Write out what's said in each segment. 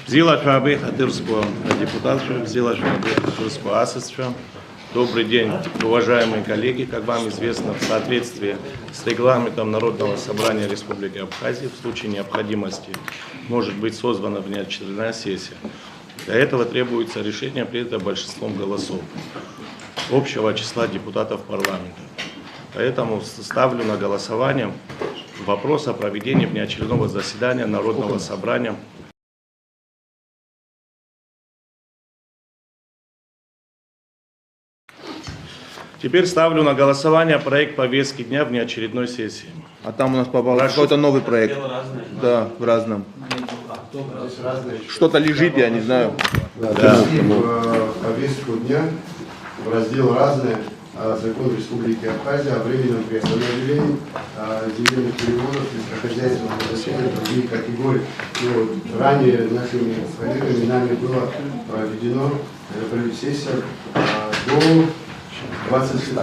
Зилашвабы Хатырского депутата, Зилашвабы Хатырского асоциатива. Добрый день, уважаемые коллеги. Как вам известно, в соответствии с регламентом Народного собрания Республики Абхазия в случае необходимости может быть созвана внеочередная сессия. Для этого требуется решение, принятое большинством голосов общего числа депутатов парламента. Поэтому ставлю на голосование вопрос о проведении внеочередного заседания Народного собрания. Теперь ставлю на голосование проект повестки дня внеочередной сессии. А там у нас попал какой-то новый проект. Да, в разном. Что-то лежит, я не знаю. Повестку дня в раздел «Разное» Закон Республики Абхазия о временном приостановлении земельных переводов сельскохозяйственного назначения других категорий. Ранее нашими коллегами нами было проведено сессия до 26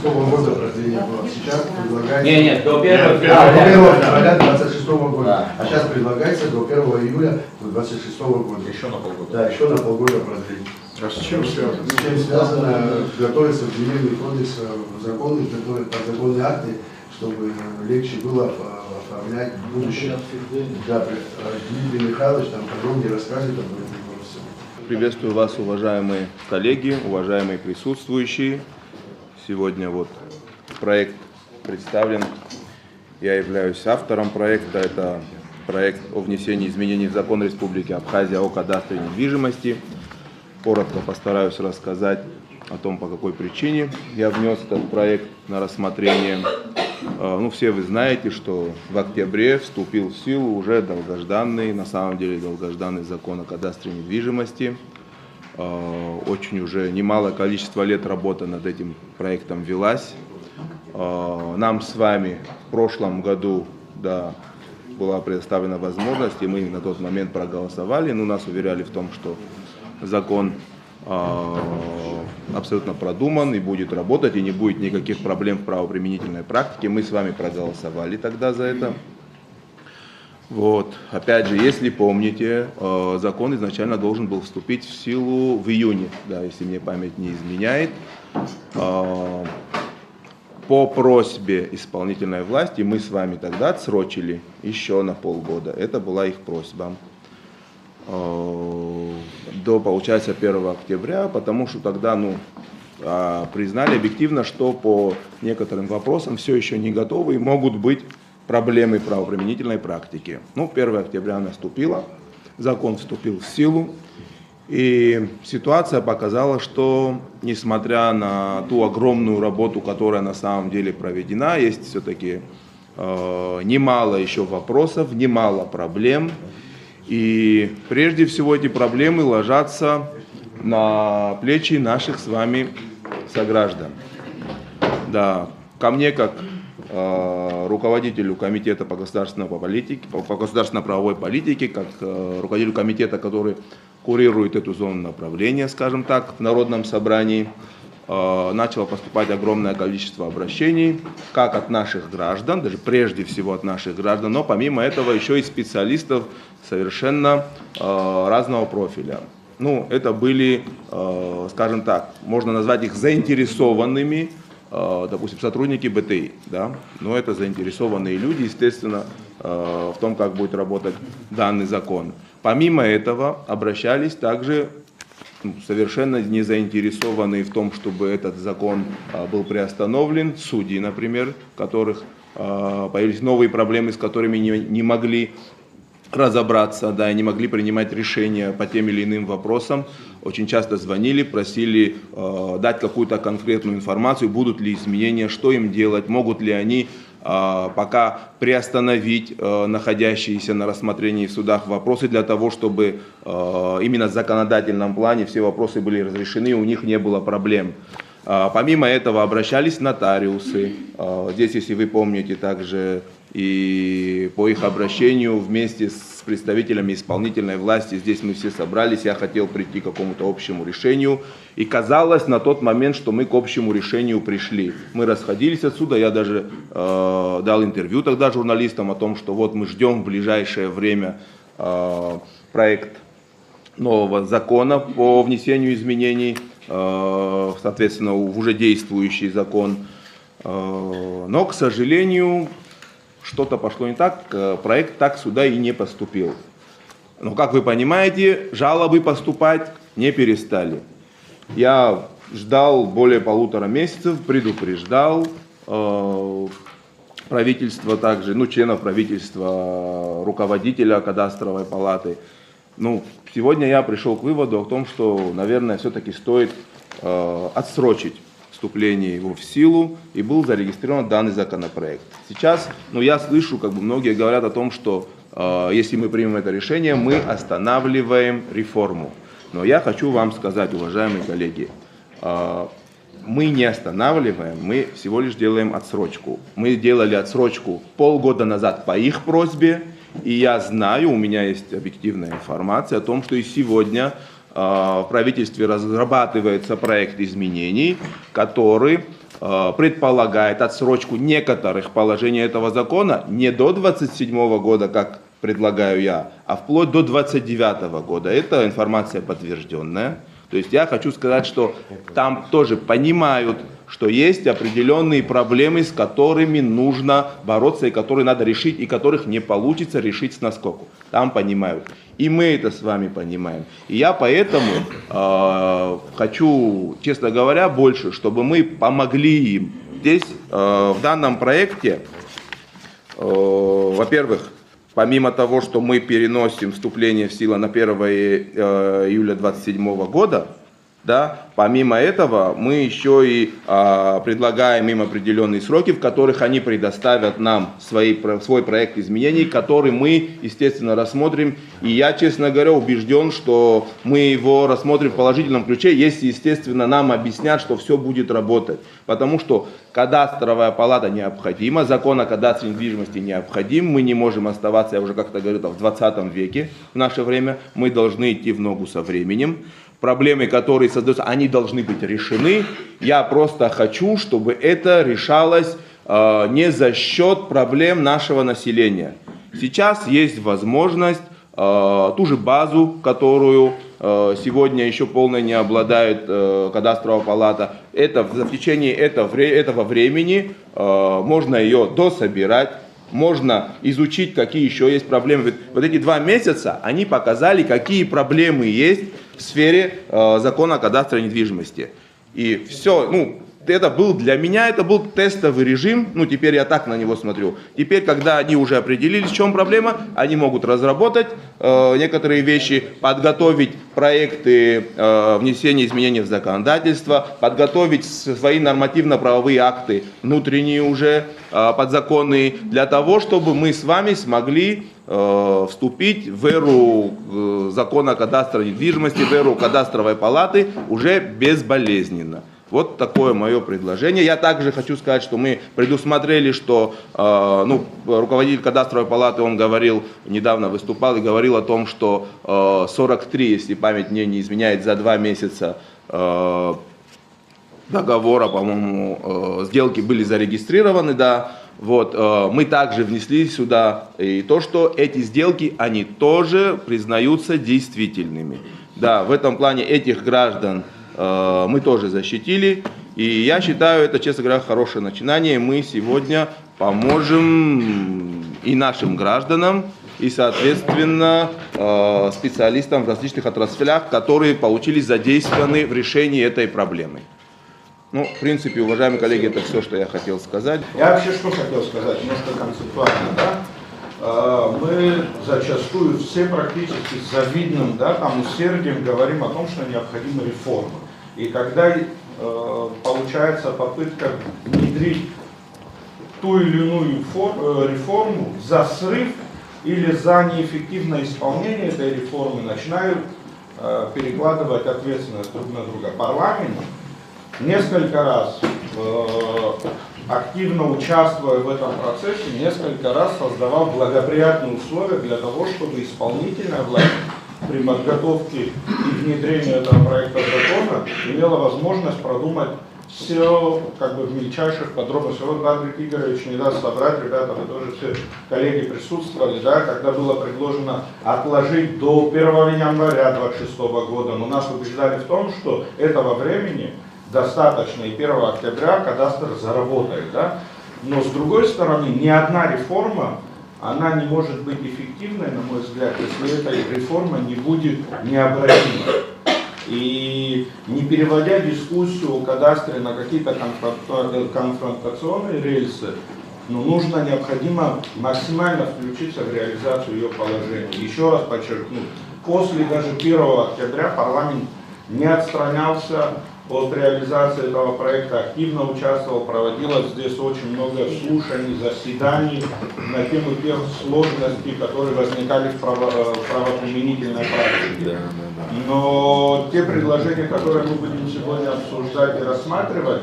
года продления было. Сейчас предлагается... Нет, до 1 февраля 26 года. Да. А сейчас предлагается до 1 июля 26 года. Еще на полгода. Да, еще на полгода продление. А с чем связано? С чем связано? Готовится в земельный кодекс законы, готовят подзаконные акты, чтобы легче было оформлять будущее. Да, Дмитрий Михайлович там подробнее расскажет об этом. Приветствую вас, уважаемые коллеги, уважаемые присутствующие. Сегодня вот проект представлен. Я являюсь автором проекта. Это проект о внесении изменений в закон Республики Абхазия о кадастре недвижимости. Коротко постараюсь рассказать о том, по какой причине я внес этот проект на рассмотрение. Все вы знаете, что в октябре вступил в силу уже долгожданный, на самом деле долгожданный закон о кадастре недвижимости. Очень уже немалое количество лет работа над этим проектом велась. Нам с вами в прошлом году была предоставлена возможность, и мы на тот момент проголосовали, но нас уверяли в том, что закон абсолютно продуман и будет работать, и не будет никаких проблем в правоприменительной практике. Мы с вами проголосовали тогда за это. Опять же, если помните, закон изначально должен был вступить в силу в июне, если мне память не изменяет. По просьбе исполнительной власти мы с вами тогда отсрочили еще на полгода. Это была их просьба. До, получается, 1 октября, потому что тогда признали объективно, что по некоторым вопросам все еще не готовы и могут быть проблемы правоприменительной практики. 1 октября наступило, закон вступил в силу, и ситуация показала, что, несмотря на ту огромную работу, которая на самом деле проведена, есть все-таки немало еще вопросов, немало проблем. И прежде всего эти проблемы ложатся на плечи наших с вами сограждан. Ко мне как руководителю комитета по государственно-правовой политике, как руководителю комитета, который курирует эту зону направления, скажем так, в Народном собрании, начало поступать огромное количество обращений, как от наших граждан, даже прежде всего от наших граждан, но помимо этого еще и специалистов совершенно разного профиля. Это были, скажем так, можно назвать их заинтересованными, допустим, сотрудники БТИ, но это заинтересованные люди, естественно, в том, как будет работать данный закон. Помимо этого обращались также совершенно не заинтересованные в том, чтобы этот закон был приостановлен, судьи, например, у которых появились новые проблемы, с которыми не могли разобраться, и не могли принимать решения по тем или иным вопросам. Очень часто звонили, просили дать какую-то конкретную информацию, будут ли изменения, что им делать, могут ли они пока приостановить находящиеся на рассмотрении в судах вопросы для того, чтобы именно в законодательном плане все вопросы были разрешены, у них не было проблем. Помимо этого обращались нотариусы. Здесь, если вы помните, также и по их обращению вместе с представителями исполнительной власти, здесь мы все собрались, я хотел прийти к какому-то общему решению. И казалось на тот момент, что мы к общему решению пришли. Мы расходились отсюда, я даже дал интервью тогда журналистам о том, что вот мы ждем в ближайшее время проект нового закона по внесению изменений, соответственно, в уже действующий закон. Но, к сожалению, что-то пошло не так, проект так сюда и не поступил. Но, как вы понимаете, жалобы поступать не перестали. Я ждал более 1,5 месяцев, предупреждал правительство также, членов правительства, руководителя кадастровой палаты. Сегодня я пришел к выводу о том, что, наверное, все-таки стоит отсрочить вступление его в силу, и был зарегистрирован данный законопроект. Сейчас, я слышу, многие говорят о том, что если мы примем это решение, мы останавливаем реформу. Но я хочу вам сказать, уважаемые коллеги, мы не останавливаем, мы всего лишь делаем отсрочку. Мы делали отсрочку полгода назад по их просьбе, и я знаю, у меня есть объективная информация о том, что и сегодня в правительстве разрабатывается проект изменений, который предполагает отсрочку некоторых положений этого закона не до 27 года, как предлагаю я, а вплоть до 29 года. Это информация подтвержденная. То есть я хочу сказать, что там тоже понимают, что есть определенные проблемы, с которыми нужно бороться, и которые надо решить, и которых не получится решить с наскоку. Там понимают. И мы это с вами понимаем. И я поэтому хочу, честно говоря, больше, чтобы мы помогли им. Здесь, в данном проекте, во-первых, помимо того, что мы переносим вступление в силу на 1 июля 2027 года, помимо этого мы еще и предлагаем им определенные сроки, в которых они предоставят нам свой проект изменений, который мы, естественно, рассмотрим. И я, честно говоря, убежден, что мы его рассмотрим в положительном ключе, если, естественно, нам объяснят, что все будет работать. Потому что кадастровая палата необходима, закон о кадастре недвижимости необходим, мы не можем оставаться, я уже как-то говорил, в 20 веке в наше время, мы должны идти в ногу со временем. Проблемы, которые создаются, они должны быть решены. Я просто хочу, чтобы это решалось не за счет проблем нашего населения. Сейчас есть возможность ту же базу, которую сегодня еще полно не обладает кадастровая палата, в течение этого времени можно ее дособирать. Можно изучить, какие еще есть проблемы. Ведь вот эти 2 месяца, они показали, какие проблемы есть в сфере закона о кадастре недвижимости. И все, это был для меня, это был тестовый режим, теперь я так на него смотрю. Теперь, когда они уже определились, в чем проблема, они могут разработать некоторые вещи, подготовить проекты внесения изменений в законодательство, подготовить свои нормативно-правовые акты, внутренние уже подзаконные, для того, чтобы мы с вами смогли вступить в эру закона о кадастре недвижимости, в эру кадастровой палаты уже безболезненно. Вот такое мое предложение. Я также хочу сказать, что мы предусмотрели, что руководитель кадастровой палаты, он говорил, недавно выступал и говорил о том, что 43, если память мне не изменяет, за 2 месяца договора, по-моему, сделки были зарегистрированы, мы также внесли сюда и то, что эти сделки, они тоже признаются действительными. В этом плане этих граждан мы тоже защитили, и я считаю, это, честно говоря, хорошее начинание. Мы сегодня поможем и нашим гражданам, и, соответственно, специалистам в различных отраслях, которые получились задействованы в решении этой проблемы. В принципе, уважаемые коллеги, это все, что я хотел сказать. Я вообще что хотел сказать, немножко концептуально, мы зачастую все практически с завидным усердием говорим о том, что необходима реформа. И когда получается попытка внедрить ту или иную реформу, за срыв или за неэффективное исполнение этой реформы начинают перекладывать ответственность друг на друга. Парламент несколько раз, активно участвуя в этом процессе, несколько раз создавал благоприятные условия для того, чтобы исполнительная власть при подготовке и внедрении этого проекта закона имела возможность продумать все как бы в мельчайших подробностях. Вот Патрик Игоревич не даст собрать, ребята, вы тоже все коллеги присутствовали, да, когда было предложено отложить до 1 января 2026 года, но нас убеждали в том, что этого времени достаточно, и 1 октября кадастр заработает, да. Но с другой стороны, ни одна реформа, она не может быть эффективной, на мой взгляд, если эта реформа не будет необратима. И не переводя дискуссию о кадастре на какие-то конфронтационные рельсы, нужно, необходимо максимально включиться в реализацию ее положений. Еще раз подчеркну, после даже 1 октября парламент не отстранялся от реализации этого проекта, активно участвовал, проводилось здесь очень много слушаний, заседаний на тему тех сложностей, которые возникали в правоприменительной практике. Но те предложения, которые мы будем сегодня обсуждать и рассматривать,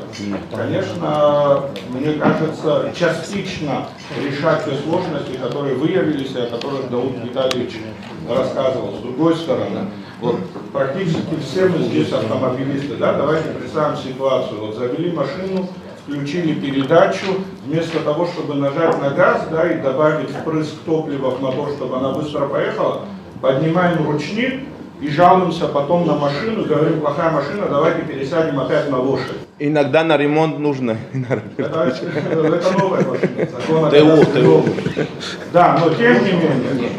конечно, мне кажется, частично решать те сложности, которые выявились, и о которых Дауд Витальевич рассказывал. С другой стороны, вот, практически все мы здесь автомобилисты, да, давайте представим ситуацию, вот завели машину, включили передачу, вместо того, чтобы нажать на газ, да, и добавить впрыск топлива в мотор, чтобы она быстро поехала, поднимаем ручник и жалуемся потом на машину, говорим, плохая машина, давайте пересядем опять на лошадь. Иногда на ремонт нужно. Это новая машина. ТО. Да, но тем не менее,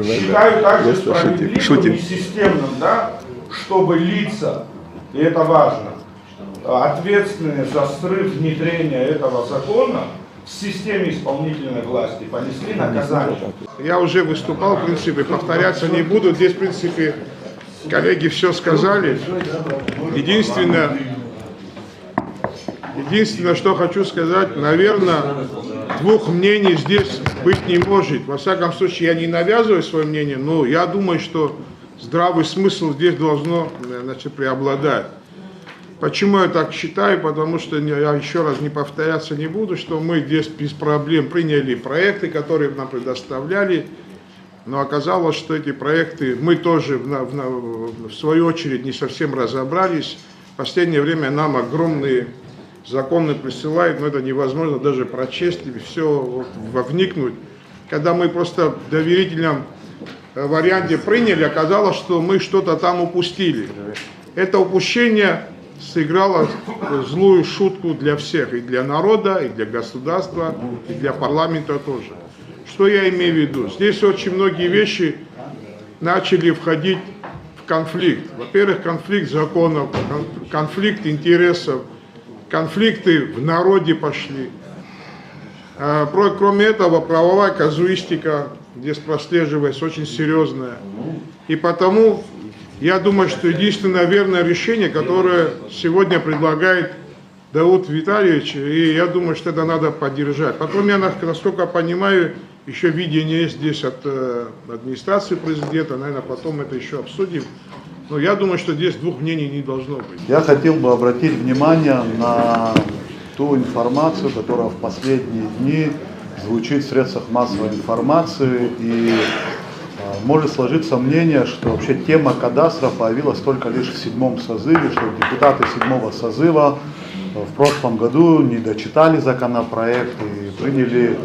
считаю также справедливым и системным, да, чтобы лица, и это важно, ответственные за срыв внедрения этого закона в системе исполнительной власти понесли наказание. Я уже выступал, в принципе, повторяться не буду. Здесь, в принципе, коллеги все сказали. Единственное, что хочу сказать, наверное, двух мнений здесь быть не может. Во всяком случае, я не навязываю свое мнение, но я думаю, что здравый смысл здесь должно, значит, преобладать. Почему я так считаю? Потому что, я еще раз не повторяться не буду, что мы здесь без проблем приняли проекты, которые нам предоставляли, но оказалось, что эти проекты мы тоже в свою очередь не совсем разобрались. В последнее время нам огромные законы присылают, но это невозможно даже прочесть и все вникнуть. Когда мы просто в доверительном варианте приняли, оказалось, что мы что-то там упустили. Это упущение сыграло злую шутку для всех, и для народа, и для государства, и для парламента тоже. Что я имею в виду? Здесь очень многие вещи начали входить в конфликт. Во-первых, конфликт законов, конфликт интересов, конфликты в народе пошли. Кроме этого, правовая казуистика здесь прослеживается очень серьезная. И потому я думаю, что единственное верное решение, которое сегодня предлагает Дауд Витальевич, и я думаю, что это надо поддержать. Потом я, насколько понимаю, еще видение есть здесь от администрации президента, наверное, потом это еще обсудим. Но я думаю, что здесь двух мнений не должно быть. Я хотел бы обратить внимание на ту информацию, которая в последние дни звучит в средствах массовой информации, и может сложиться мнение, что вообще тема кадастра появилась только лишь в 7-м созыве, что депутаты 7-го созыва в прошлом году не дочитали законопроект и приняли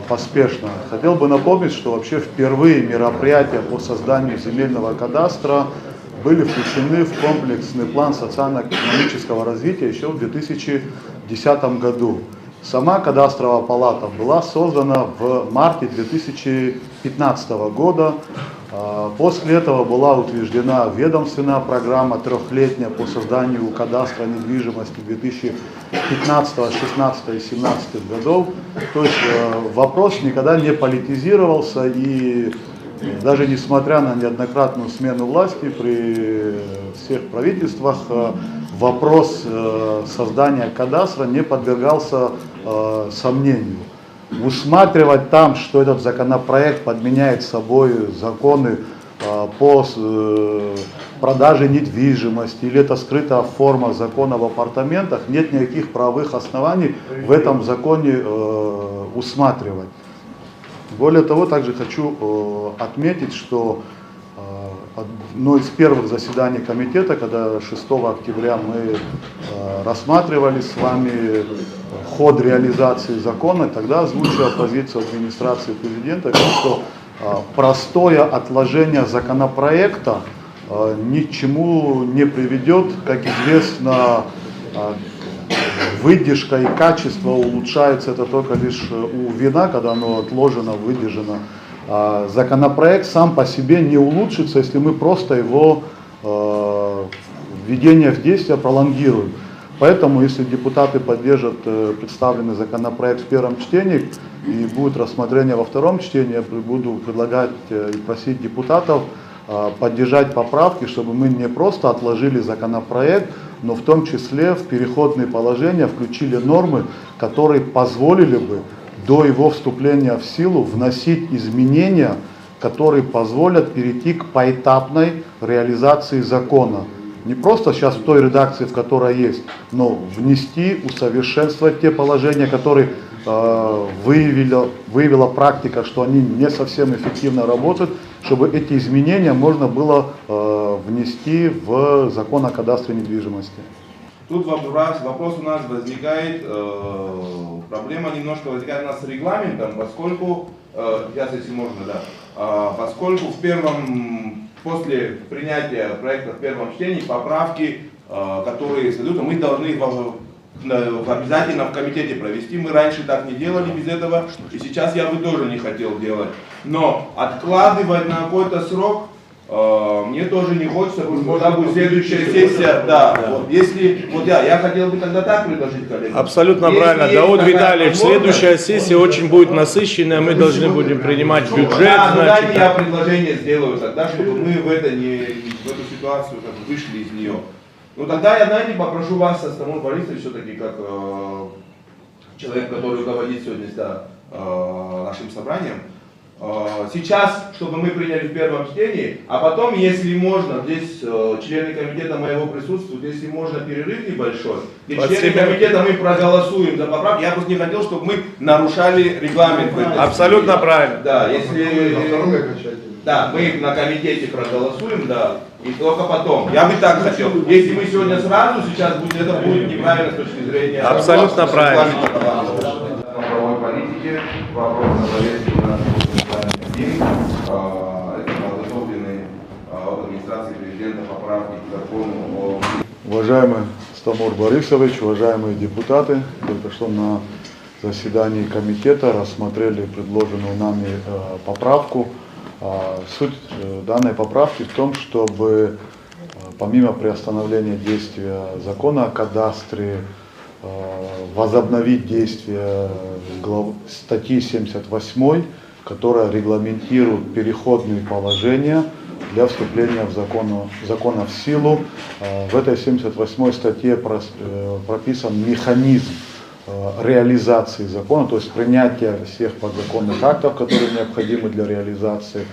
поспешно. Хотел бы напомнить, что вообще впервые мероприятия по созданию земельного кадастра были включены в комплексный план социально-экономического развития еще в 2010 году. Сама кадастровая палата была создана в марте 2015 года. После этого была утверждена ведомственная программа трехлетняя по созданию кадастра недвижимости 2015, 2016 и 2017 годов. То есть вопрос никогда не политизировался, и даже несмотря на неоднократную смену власти при всех правительствах, вопрос создания кадастра не подвергался сомнению. Усматривать там, что этот законопроект подменяет собой законы по продаже недвижимости, или это скрытая форма закона в апартаментах, нет никаких правовых оснований в этом законе усматривать. Более того, также хочу отметить, что одно из первых заседаний комитета, когда 6 октября мы рассматривали с вами ход реализации закона, тогда озвучила позицию администрации президента, что простое отложение законопроекта ни к чему не приведет. Как известно, выдержка и качество улучшаются это только лишь у вина, когда оно отложено, выдержано. Законопроект сам по себе не улучшится, если мы просто его введение в действие пролонгируем. Поэтому, если депутаты поддержат представленный законопроект в первом чтении и будет рассмотрение во втором чтении, я буду предлагать и просить депутатов поддержать поправки, чтобы мы не просто отложили законопроект, но в том числе в переходные положения включили нормы, которые позволили бы до его вступления в силу вносить изменения, которые позволят перейти к поэтапной реализации закона. Не просто сейчас в той редакции, в которой есть, но внести, усовершенствовать те положения, которые выявила практика, что они не совсем эффективно работают, чтобы эти изменения можно было внести в закон о кадастре недвижимости. Тут вопрос у нас возникает, проблема немножко возникает у нас с регламентом, поскольку, если можно, да, поскольку после принятия проекта в первом чтении поправки, которые следуют, мы должны обязательно в комитете провести. Мы раньше так не делали без этого, и сейчас я бы тоже не хотел делать. Но откладывать на какой-то срок мне тоже не хочется, потому что когда будет следующая сессия, да, вот, если, вот я хотел бы тогда так предложить, коллеги. Абсолютно правильно. Дауд Витальевич, следующая сессия очень будет насыщенная, мы должны будем принимать бюджет. Да, дайте я предложение сделаю тогда, чтобы мы в эту ситуацию как бы вышли из нее. Ну тогда я, знаете, попрошу вас, Стамур Борисович, все-таки как человек, который руководит сегодня нашим собранием, сейчас, чтобы мы приняли в первом чтении, а потом, если можно, здесь члены комитета моего присутствуют, если можно, перерыв небольшой, и члены комитета мы проголосуем за поправки. Я просто не хотел, чтобы мы нарушали регламент. Абсолютно правильно. Да, да, мы на комитете проголосуем, да, и только потом. Я бы так хотел. Если мы сегодня сразу, сейчас будет, это будет неправильно с точки зрения... Абсолютно правильно. Правовой политики, вопрос на повестке у нас это подготовленные от администрации президента поправки к закону о... Уважаемый Стамур Борисович, уважаемые депутаты, только что на заседании комитета рассмотрели предложенную нами поправку. Суть данной поправки в том, чтобы помимо приостановления действия закона о кадастре, возобновить действие статьи 78, которая регламентирует переходные положения для вступления в закона в силу. В этой 78 статье прописан механизм реализации закона, то есть принятия всех подзаконных актов, которые необходимы для реализации.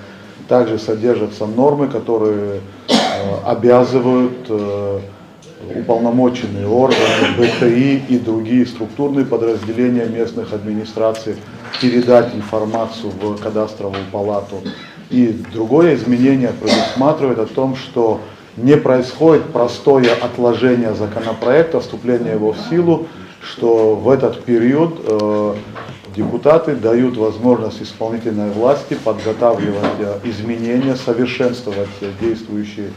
Также содержатся нормы, которые обязывают уполномоченные органы, БТИ и другие структурные подразделения местных администраций передать информацию в кадастровую палату. И другое изменение предусматривает о том, что не происходит простое отложение законопроекта, вступление его в силу, что в этот период депутаты дают возможность исполнительной власти подготавливать изменения, совершенствовать действующий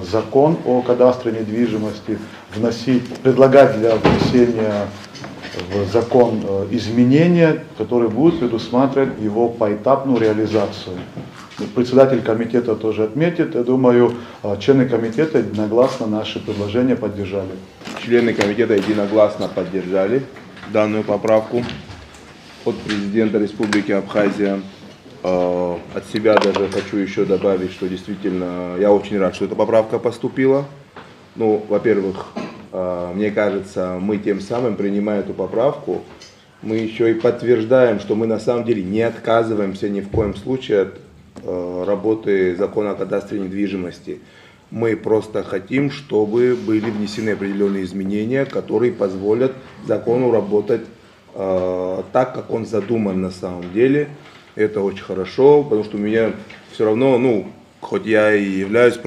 закон о кадастре недвижимости, предлагать для внесения в закон изменения, которые будут предусматривать его поэтапную реализацию. Председатель комитета тоже отметит. Я думаю, члены комитета единогласно наши предложения поддержали. Члены комитета единогласно поддержали данную поправку от президента Республики Абхазия. От себя даже хочу еще добавить, что действительно я очень рад, что эта поправка поступила. Ну, во-первых, мне кажется, мы тем самым, принимая эту поправку, мы еще и подтверждаем, что мы на самом деле не отказываемся ни в коем случае от работы закона о кадастре недвижимости. Мы просто хотим, чтобы были внесены определенные изменения, которые позволят закону работать так, как он задуман на самом деле. Это очень хорошо, потому что у меня все равно, хоть я и являюсь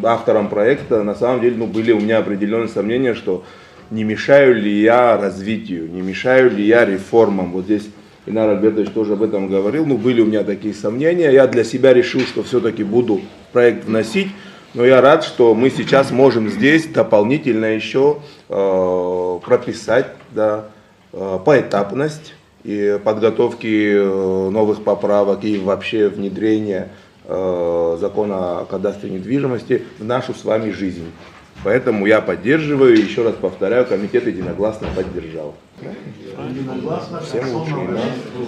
автором проекта, на самом деле были у меня определенные сомнения, что не мешаю ли я развитию, не мешаю ли я реформам. Вот здесь Ильнар Альбертович тоже об этом говорил, были у меня такие сомнения. Я для себя решил, что все-таки буду проект вносить, но я рад, что мы сейчас можем здесь дополнительно еще прописать поэтапность и подготовки новых поправок и вообще внедрения закона о кадастре недвижимости в нашу с вами жизнь. Поэтому я поддерживаю, еще раз повторяю, комитет единогласно поддержал. Единогласно, Всем лучшего.